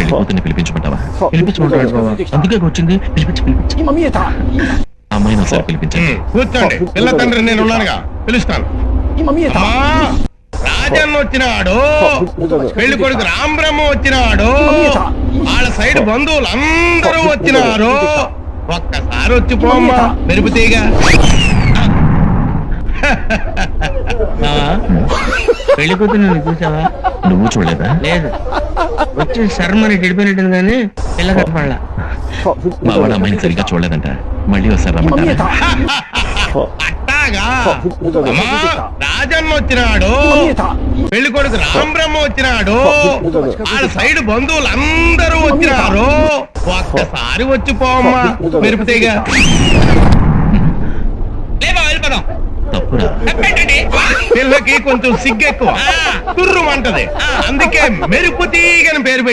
పెళ్లి కూతుర్ని పిలిపించమంటావా? పిలిపించమంటాడు బాబా, అందుకే వచ్చింది. పిలిపించి అమ్మాయిని ఒకసారి పిలిపించండి. కూర్చోండి, పిల్ల తండ్రి నేను ఉన్నానుగా, పిలుస్తాను. రాజన్న వచ్చినాడు, పెళ్లి కొడుకు రాంబ్రహ్మ వచ్చినాడు, వాళ్ళ సైడ్ బంధువులు అందరూ వచ్చినారు. ఒక్కసారి వచ్చి పోమ్మా మెరుపుతీగా. పెళ్లి కూతురు చూసావా? నువ్వు చూడలేదా? లేదు, వచ్చి శర్మని గడిపోయినట్టుంది కానీ పిల్ల కనపడలా. మా వాడు అమ్మాయిని సరిగ్గా చూడలేదంట, మళ్ళీ ఒకసారి రమ్మంటారా? అట్టాగా. రాజన్న వచ్చినాడు, పెళ్లి కొడుకు రాంబ్రహ్మ వచ్చినాడు, వాళ్ళ సైడ్ బంధువులు అందరూ వచ్చినారు. ఒక్కసారి వచ్చి పోమ్మా మెరుపుతీగా. వెళ్ళిపోదాం. తప్పురా, పిల్లకి కొంచెం సిగ్గెక్కువ, తుర్రుమంటది, అందుకే మెరుపు తీగని పేరు